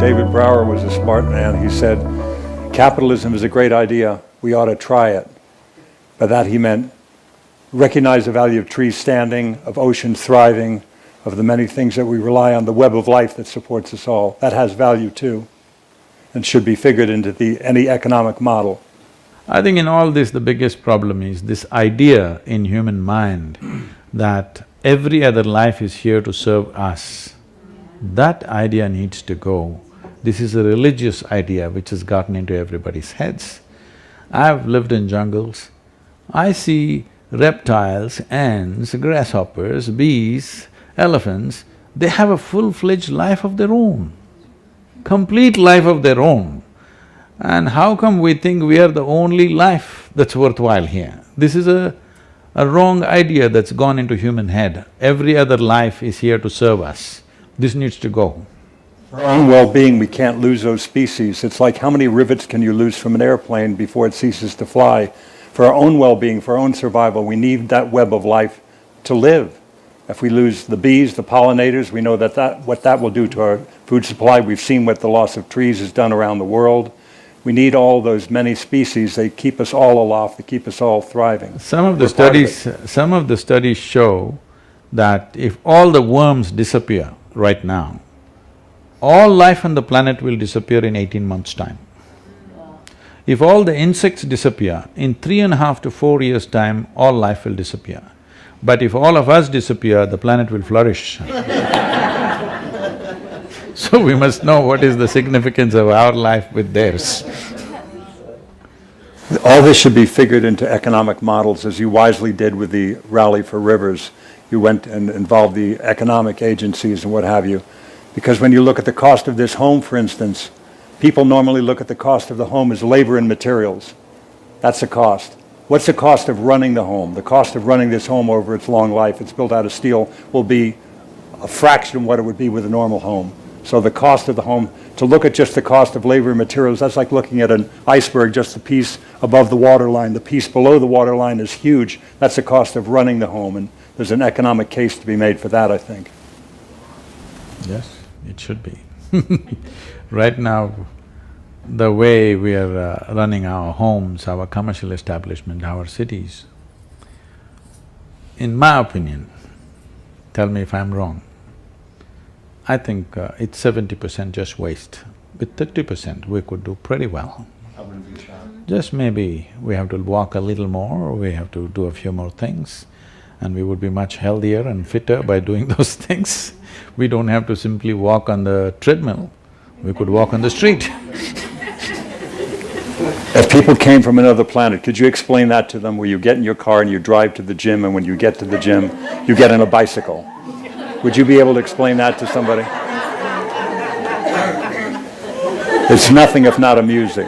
David Brower was a smart man. He said, capitalism is a great idea, we ought to try it. By that he meant recognize the value of trees standing, of oceans thriving, of the many things that we rely on, the web of life that supports us all. That has value too, and should be figured into any economic model. I think in all this, the biggest problem is this idea in human mind that every other life is here to serve us. That idea needs to go. This is a religious idea which has gotten into everybody's heads. I've lived in jungles. I see reptiles, ants, grasshoppers, bees, elephants, they have a full-fledged life of their own, complete life of their own. And how come we think we are the only life that's worthwhile here? This is a wrong idea that's gone into human head. Every other life is here to serve us. This needs to go. For our own well-being, we can't lose those species. It's like how many rivets can you lose from an airplane before it ceases to fly? For our own well-being, for our own survival, we need that web of life to live. If we lose the bees, the pollinators, we know what that will do to our food supply. We've seen what the loss of trees has done around the world. We need all those many species. They keep us all aloft, they keep us all thriving. Some of the studies show that if all the worms disappear right now, all life on the planet will disappear in 18 months' time. If all the insects disappear, in 3.5 to 4 years' time, all life will disappear. But if all of us disappear, the planet will flourish. So we must know what is the significance of our life with theirs. All this should be figured into economic models, as you wisely did with the Rally for Rivers. You went and involved the economic agencies and what have you. Because when you look at the cost of this home, for instance, people normally look at the cost of the home as labor and materials. That's the cost. What's the cost of running the home? The cost of running this home over its long life, it's built out of steel, will be a fraction of what it would be with a normal home. So the cost of the home, to look at just the cost of labor and materials, that's like looking at an iceberg, just the piece above the waterline. The piece below the waterline is huge. That's the cost of running the home, and there's an economic case to be made for that, I think. Yes, it should be. Right now, the way we are running our homes, our commercial establishment, our cities, in my opinion, tell me if I'm wrong, I think it's 70% just waste. With 30% we could do pretty well. I wouldn't be shocked. Just maybe we have to walk a little more, we have to do a few more things, and we would be much healthier and fitter by doing those things. We don't have to simply walk on the treadmill, we could walk on the street. If people came from another planet, could you explain that to them, where you get in your car and you drive to the gym, and when you get to the gym, you get on a bicycle? Would you be able to explain that to somebody? It's nothing if not amusing.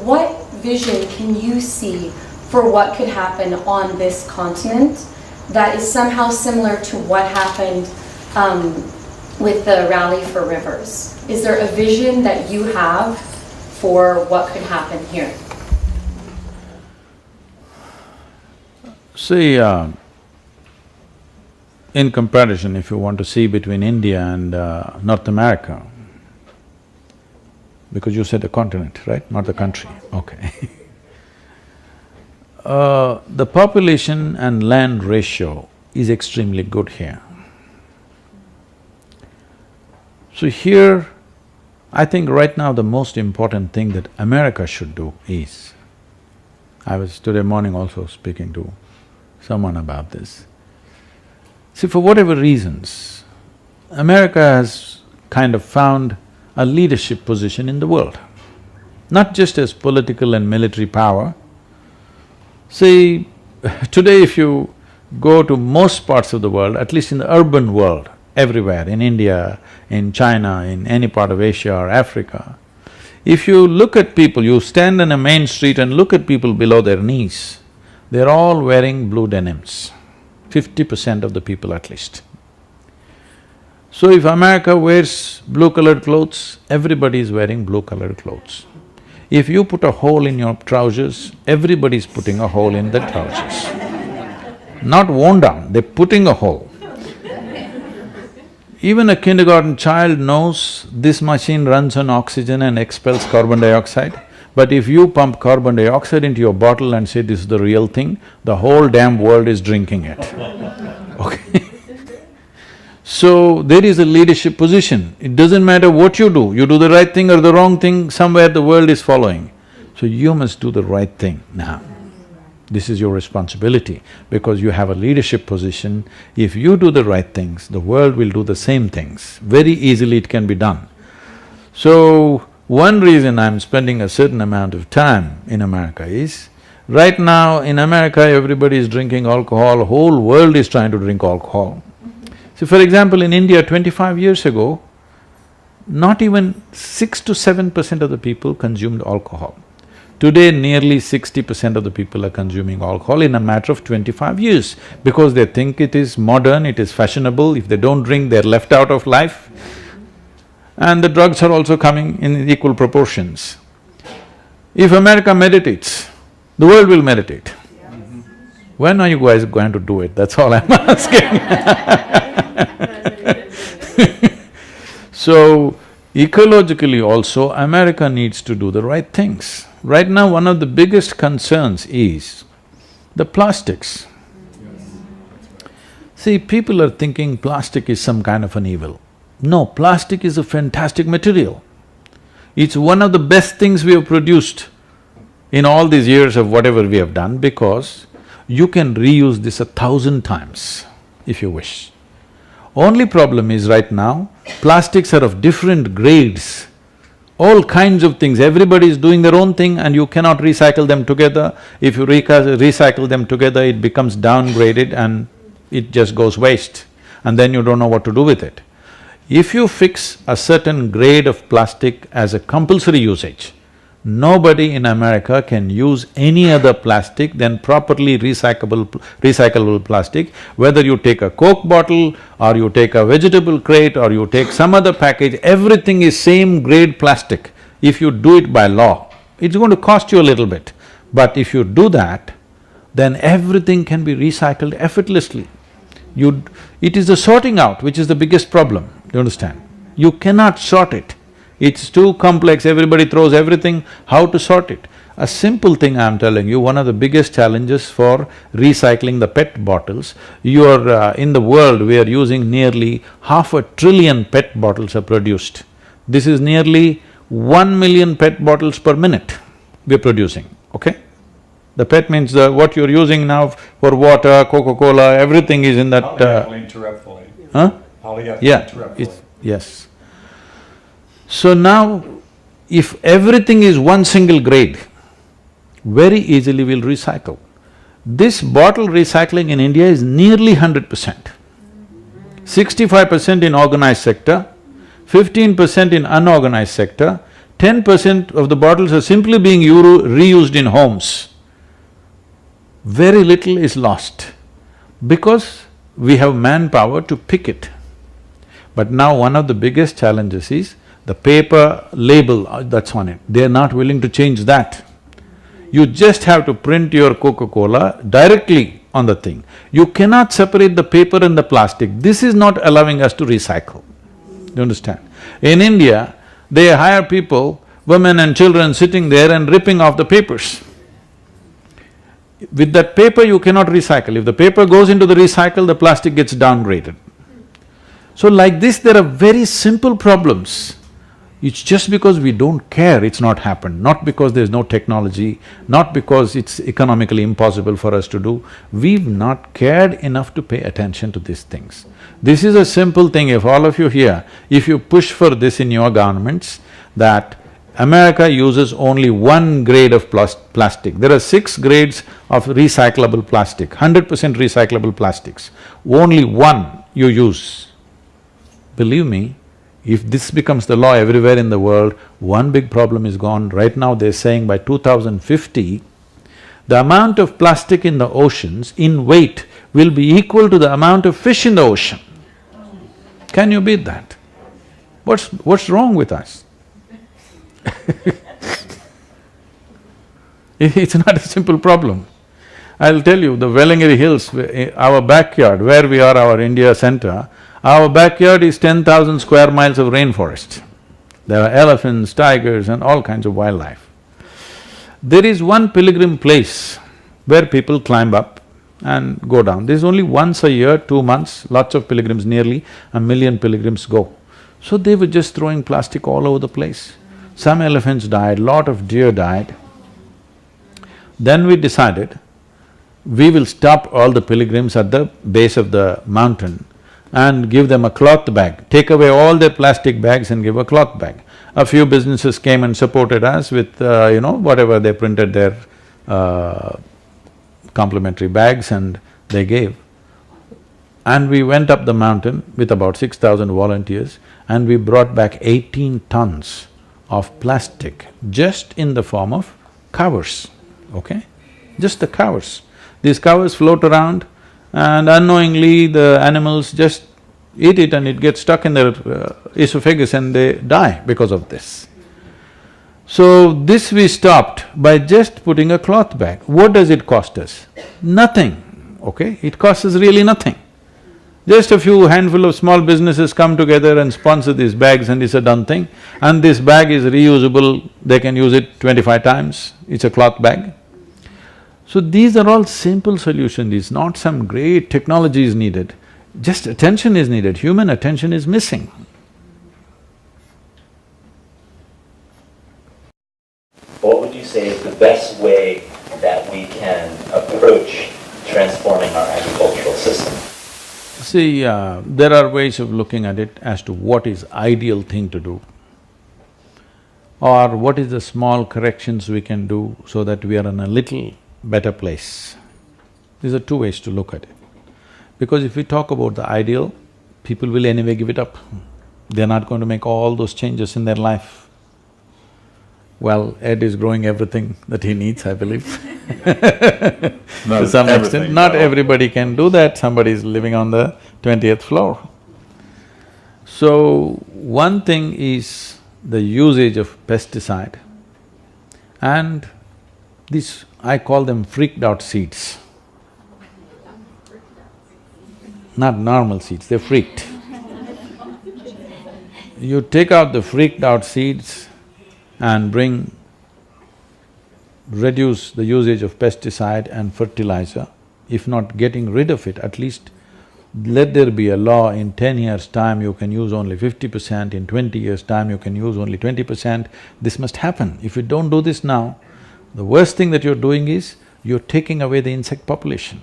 What vision can you see for what could happen on this continent that is somehow similar to what happened with the Rally for Rivers? Is there a vision that you have for what could happen here? See, in comparison, if you want to see between India and North America, because you said the continent, right? Not the country, okay. The population and land ratio is extremely good here. So here, I think right now the most important thing that America should do is, I was today morning also speaking to someone about this. See, for whatever reasons, America has kind of found a leadership position in the world, not just as political and military power. See, today if you go to most parts of the world, at least in the urban world, everywhere, in India, in China, in any part of Asia or Africa, if you look at people, you stand on a main street and look at people below their knees, they're all wearing blue denims, 50% of the people at least. So if America wears blue-colored clothes, everybody is wearing blue-colored clothes. If you put a hole in your trousers, everybody's putting a hole in the trousers. Not worn down, they're putting a hole. Even a kindergarten child knows this machine runs on oxygen and expels carbon dioxide. But if you pump carbon dioxide into your bottle and say this is the real thing, the whole damn world is drinking it, okay? So, there is a leadership position. It doesn't matter what you do the right thing or the wrong thing, somewhere the world is following. So you must do the right thing now. This is your responsibility because you have a leadership position. If you do the right things, the world will do the same things. Very easily it can be done. So, one reason I'm spending a certain amount of time in America is, right now in America everybody is drinking alcohol, whole world is trying to drink alcohol. So for example, in India 25 years ago, not even 6 to 7% of the people consumed alcohol. Today, nearly 60% of the people are consuming alcohol in a matter of 25 years because they think it is modern, it is fashionable. If they don't drink, they're left out of life. And the drugs are also coming in equal proportions. If America meditates, the world will meditate. When are you guys going to do it? That's all I'm asking. So, ecologically also, America needs to do the right things. Right now, one of the biggest concerns is the plastics. See, people are thinking plastic is some kind of an evil. No, plastic is a fantastic material. It's one of the best things we have produced in all these years of whatever we have done because you can reuse this 1,000 times if you wish. Only problem is right now, plastics are of different grades, all kinds of things, everybody is doing their own thing and you cannot recycle them together. If you recycle them together, it becomes downgraded and it just goes waste and then you don't know what to do with it. If you fix a certain grade of plastic as a compulsory usage, nobody in America can use any other plastic than properly recyclable plastic. Whether you take a Coke bottle or you take a vegetable crate or you take some other package, everything is same grade plastic. If you do it by law, it's going to cost you a little bit. But if you do that, then everything can be recycled effortlessly. It is the sorting out which is the biggest problem, do you understand? You cannot sort it. It's too complex, everybody throws everything, how to sort it? A simple thing I'm telling you, one of the biggest challenges for recycling the PET bottles, in the world we are using nearly 500 billion PET bottles are produced. This is nearly 1 million PET bottles per minute we're producing, okay? The PET means what you're using now for water, Coca-Cola, everything is in that… Polyethylene terephthalate. Huh? Polyethylene Yeah, terephthalate. yes. So now, if everything is one single grade, very easily we'll recycle. This bottle recycling in India is nearly 100%. 65% in organized sector, 15% in unorganized sector, 10% of the bottles are simply being reused in homes. Very little is lost because we have manpower to pick it. But now one of the biggest challenges is the paper label that's on it, they're not willing to change that. You just have to print your Coca-Cola directly on the thing. You cannot separate the paper and the plastic. This is not allowing us to recycle. Do you understand? In India, they hire people, women and children sitting there and ripping off the papers. With that paper you cannot recycle. If the paper goes into the recycle, the plastic gets downgraded. So like this, there are very simple problems. It's just because we don't care it's not happened, not because there's no technology, not because it's economically impossible for us to do. We've not cared enough to pay attention to these things. This is a simple thing, if all of you here, if you push for this in your governments, that America uses only one grade of plastic. There are 6 grades of recyclable plastic, 100% recyclable plastics. Only one you use. Believe me, if this becomes the law everywhere in the world, one big problem is gone. Right now they're saying by 2050, the amount of plastic in the oceans in weight will be equal to the amount of fish in the ocean. Can you beat that? What's wrong with us? It's not a simple problem. I'll tell you, the Wellingary Hills, our backyard, where we are, our India center, Our backyard is 10,000 square miles of rainforest. There are elephants, tigers and all kinds of wildlife. There is one pilgrim place where people climb up and go down. There's only once a year, 2 months, lots of pilgrims, nearly 1 million pilgrims go. So they were just throwing plastic all over the place. Some elephants died, lot of deer died. Then we decided, we will stop all the pilgrims at the base of the mountain and give them a cloth bag. Take away all their plastic bags and give a cloth bag. A few businesses came and supported us with, whatever they printed their complimentary bags and they gave. And we went up the mountain with about 6,000 volunteers and we brought back 18 tons of plastic just in the form of covers, okay? Just the covers. These covers float around and unknowingly the animals just eat it and it gets stuck in their esophagus and they die because of this. So this we stopped by just putting a cloth bag. What does it cost us? Nothing, okay? It costs us really nothing. Just a few handful of small businesses come together and sponsor these bags and it's a done thing. And this bag is reusable, they can use it 25 times, it's a cloth bag. So these are all simple solutions, it's not some great technology is needed, just attention is needed, human attention is missing. What would you say is the best way that we can approach transforming our agricultural system? See, there are ways of looking at it as to what is ideal thing to do or what is the small corrections we can do so that we are in a little better place. These are two ways to look at it. Because if we talk about the ideal, people will anyway give it up. They're not going to make all those changes in their life. Well, Ed is growing everything that he needs, I believe. To some extent, not everybody can do that, somebody is living on the 20th floor. So, one thing is the usage of pesticide and this, I call them freaked out seeds. Not normal seeds, they're freaked. You take out the freaked out seeds and reduce the usage of pesticide and fertilizer, if not getting rid of it, at least let there be a law, in 10 years' time you can use only 50%, in 20 years' time you can use only 20%, this must happen. If you don't do this now, the worst thing that you're doing is, you're taking away the insect population.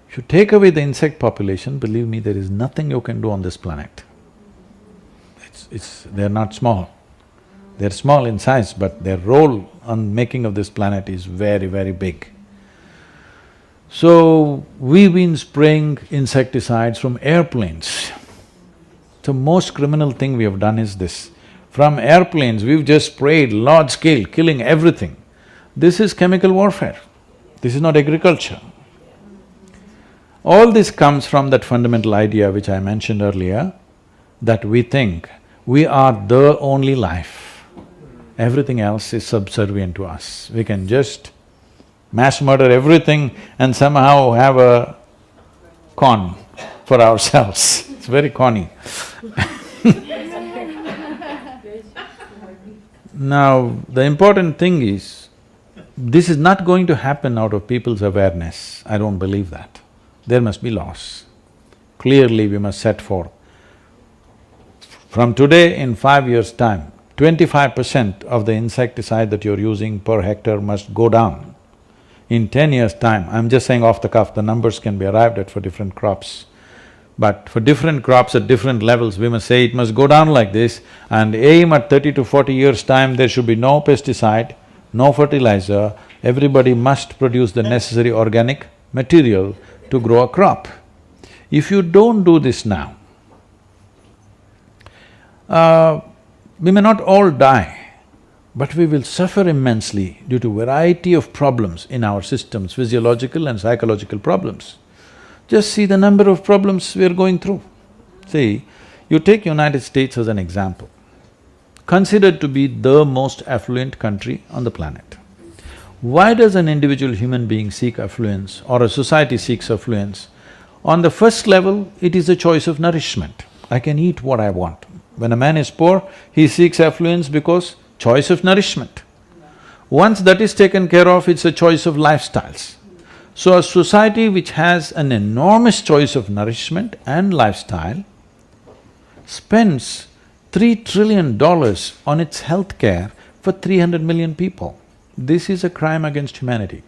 If you take away the insect population, believe me, there is nothing you can do on this planet. They're not small. They're small in size, but their role on making of this planet is very, very big. So, we've been spraying insecticides from airplanes. The most criminal thing we have done is this. From airplanes, we've just sprayed large scale, killing everything. This is chemical warfare, this is not agriculture. All this comes from that fundamental idea which I mentioned earlier, that we think we are the only life. Everything else is subservient to us. We can just mass murder everything and somehow have a con for ourselves. It's very conny. Now, the important thing is, this is not going to happen out of people's awareness. I don't believe that. There must be laws. Clearly we must set forth. From today, in 5 years' time, 25% of the insecticide that you're using per hectare must go down. In 10 years' time, I'm just saying off the cuff, the numbers can be arrived at for different crops. But for different crops at different levels, we must say it must go down like this and aim at 30 to 40 years' time, there should be no pesticide, no fertilizer, everybody must produce the necessary organic material to grow a crop. If you don't do this now, we may not all die, but we will suffer immensely due to variety of problems in our systems, physiological and psychological problems. Just see the number of problems we are going through. See, you take United States as an example, considered to be the most affluent country on the planet. Why does an individual human being seek affluence or a society seeks affluence? On the first level, it is a choice of nourishment. I can eat what I want. When a man is poor, he seeks affluence because choice of nourishment. Once that is taken care of, it's a choice of lifestyles. So a society which has an enormous choice of nourishment and lifestyle spends $3 trillion on its healthcare for 300 million people. This is a crime against humanity.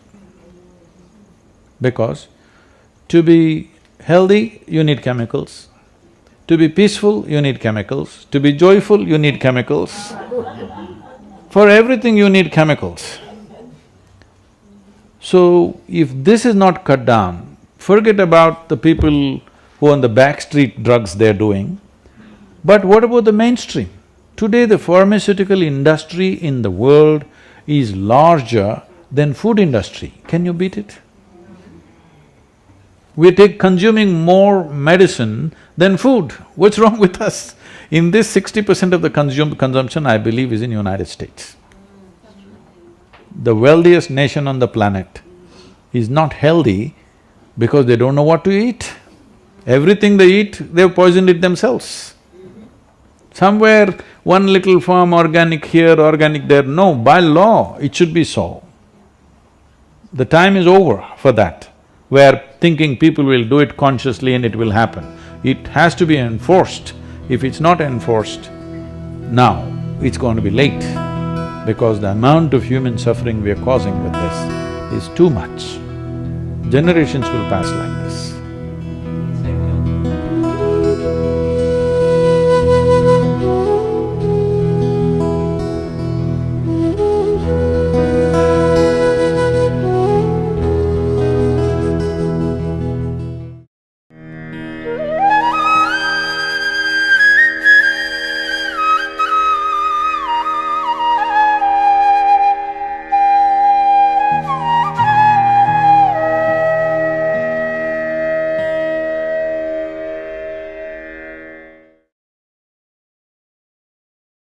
Because to be healthy, you need chemicals. To be peaceful, you need chemicals. To be joyful, you need chemicals. For everything you need chemicals. So, if this is not cut down, forget about the people who on the back street drugs they're doing, but what about the mainstream? Today the pharmaceutical industry in the world is larger than food industry. Can you beat it? We're consuming more medicine than food. What's wrong with us? In this 60% of the consumption, I believe, is in United States. The wealthiest nation on the planet is not healthy because they don't know what to eat. Everything they eat, they've poisoned it themselves. Somewhere, one little farm, organic here, organic there, no, by law, it should be so. The time is over for that, where thinking people will do it consciously and it will happen. It has to be enforced. If it's not enforced, now it's going to be late, because the amount of human suffering we are causing with this is too much. Generations will pass like this.